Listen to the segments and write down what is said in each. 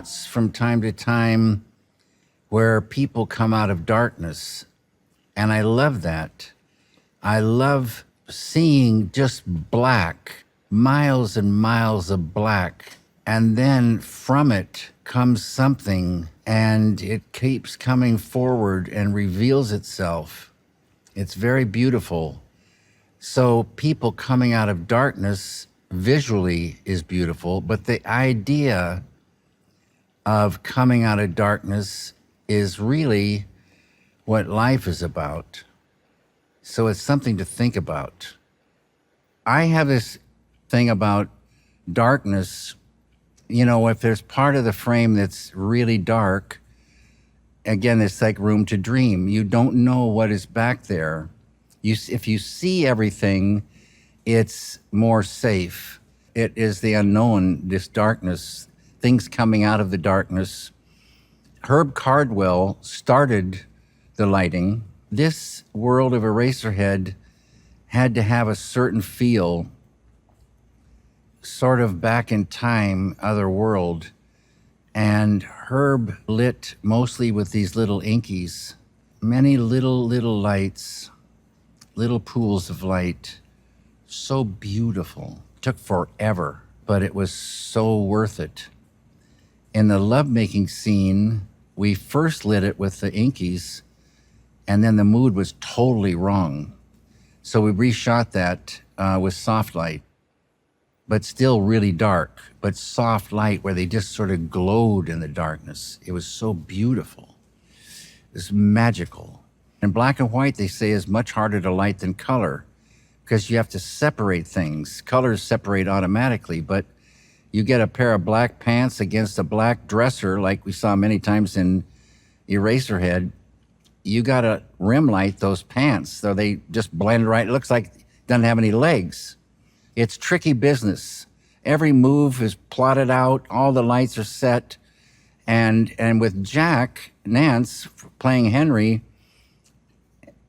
shots from time to time where people come out of darkness. And I love that. I love seeing just black, miles and miles of black. And then from it comes something, and it keeps coming forward and reveals itself. It's very beautiful. So people coming out of darkness visually is beautiful, but the idea of coming out of darkness is really what life is about. So it's something to think about. I have this thing about darkness. You know, if there's part of the frame that's really dark, again, it's like room to dream. You don't know what is back there. If you see everything, it's more safe. It is the unknown, this darkness, things coming out of the darkness. Herb Cardwell started the lighting. This world of Eraserhead had to have a certain feel, sort of back in time, other world. And Herb lit mostly with these little inkies, many little lights, little pools of light. So beautiful. Took forever, but it was so worth it. In the lovemaking scene, we first lit it with the inkies, and then the mood was totally wrong. So we reshot that with soft light, but still really dark, but soft light where they just sort of glowed in the darkness. It was so beautiful. It was magical. In black and white, they say, is much harder to light than color because you have to separate things. Colors separate automatically, but you get a pair of black pants against a black dresser, like we saw many times in Eraserhead, you got to rim light those pants so they just blend right. It looks like it doesn't have any legs. It's tricky business. Every move is plotted out. All the lights are set. And with Jack Nance playing Henry,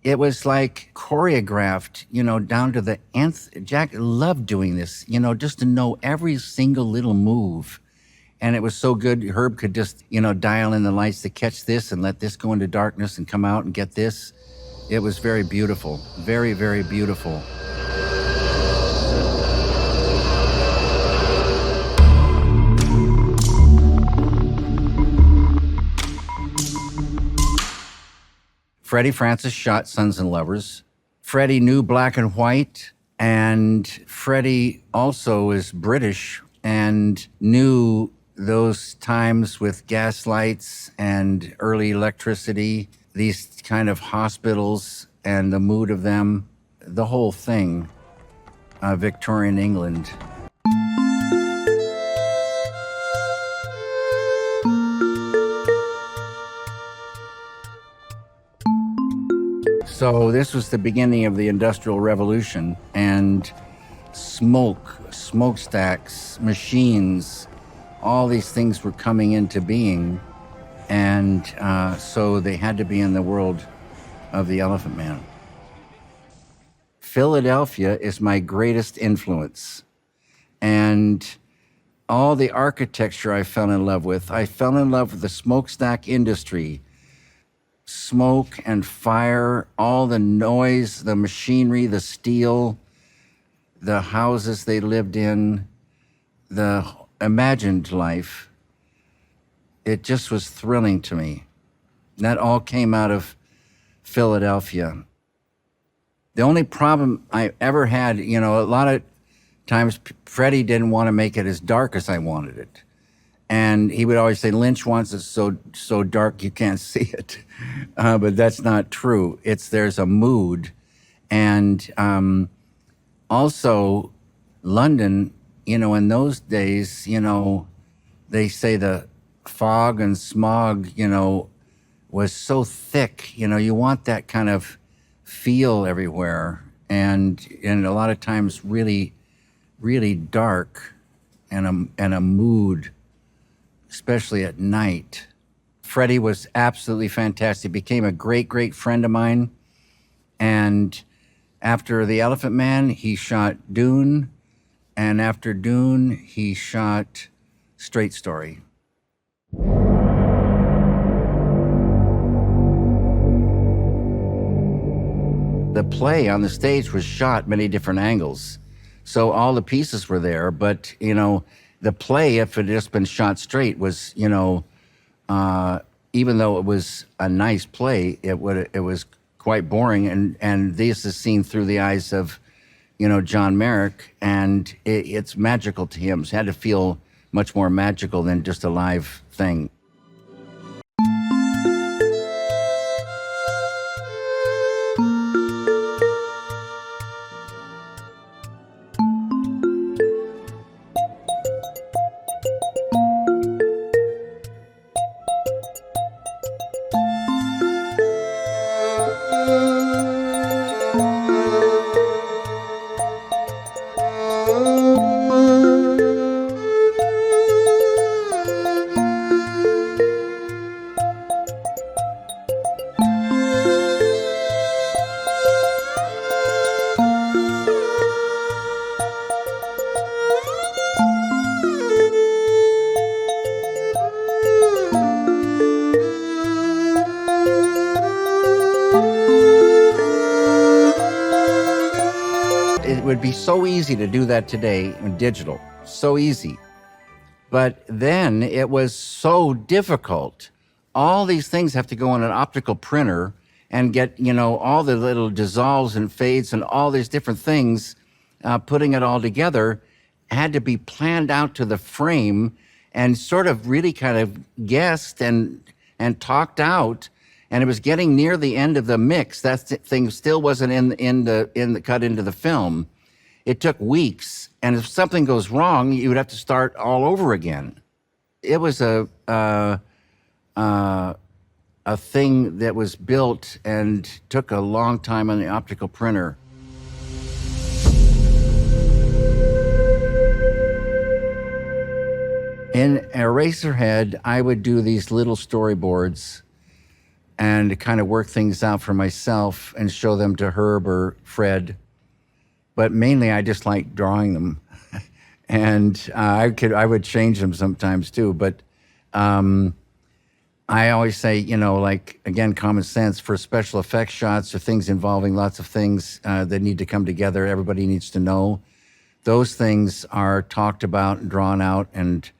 it was like choreographed, you know, down to the nth. Jack loved doing this, you know, just to know every single little move. And it was so good, Herb could just, you know, dial in the lights to catch this and let this go into darkness and come out and get this. It was very beautiful, very, very beautiful. Freddie Francis shot Sons and Lovers. Freddie knew black and white, and Freddie also is British and knew those times with gas lights and early electricity, these kind of hospitals and the mood of them, the whole thing, Victorian England. So this was the beginning of the Industrial Revolution, and smoke, smokestacks, machines, all these things were coming into being. And so they had to be in the world of the Elephant Man. Philadelphia is my greatest influence. And all the architecture I fell in love with. I fell in love with the smokestack industry. Smoke and fire, all the noise, the machinery, the steel, the houses they lived in, the imagined life. It just was thrilling to me. That all came out of Philadelphia. The only problem I ever had, you know, a lot of times Freddie didn't want to make it as dark as I wanted it. And he would always say, Lynch wants it so dark you can't see it. But that's not true. There's a mood. And also London, you know, in those days, you know, they say the fog and smog, you know, was so thick. You know, you want that kind of feel everywhere. And a lot of times really, really dark and a mood, especially at night. Freddie was absolutely fantastic. Became a great, great friend of mine. And after The Elephant Man, he shot Dune. And after Dune, he shot Straight Story. the play on the stage was shot many different angles. So all the pieces were there, but, you know, the play, if it had just been shot straight, was, you know, even though it was a nice play, it was quite boring. And this is seen through the eyes of, you know, John Merrick, and it's magical to him. It had to feel much more magical than just a live thing. It would be so easy to do that today in digital, so easy. But then it was so difficult. All these things have to go on an optical printer and get, you know, all the little dissolves and fades and all these different things, putting it all together had to be planned out to the frame and sort of really kind of guessed and talked out. And it was getting near the end of the mix. That thing still wasn't in the cut into the film. It took weeks, and if something goes wrong, you would have to start all over again. It was a thing that was built and took a long time on the optical printer. In Eraserhead, I would do these little storyboards and kind of work things out for myself and show them to Herb or Fred. But mainly I just like drawing them. And I would change them sometimes too. But I always say, you know, like, again, common sense for special effects shots or things involving lots of things that need to come together, everybody needs to know. Those things are talked about and drawn out and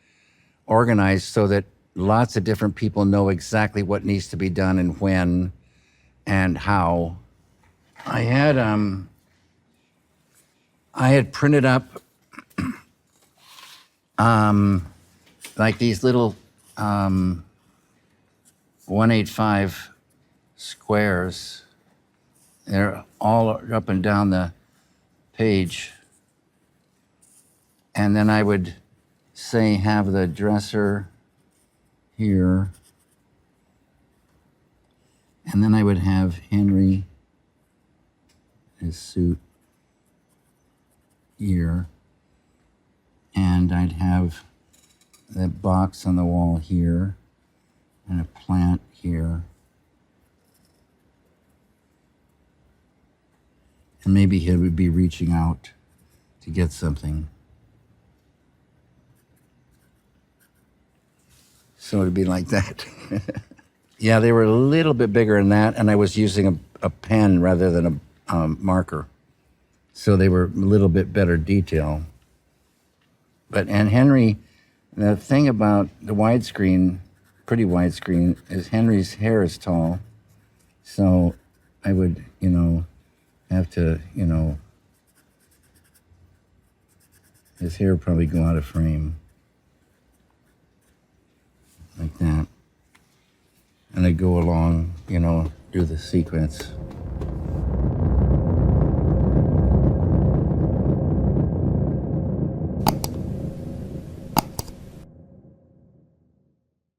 organized so that lots of different people know exactly what needs to be done and when and how. I had printed up like these little 185 squares. They're all up and down the page. And then I would say have the dresser here. And then I would have Henry, his suit here. And I'd have the box on the wall here and a plant here. And maybe he would be reaching out to get something. So it'd be like that. Yeah, they were a little bit bigger than that, and I was using a pen rather than a marker. So they were a little bit better detail. And Henry, the thing about the widescreen, pretty widescreen, is Henry's hair is tall. So I would, you know, have to, you know, his hair would probably go out of frame. Like that. And I'd go along, you know, do the sequence.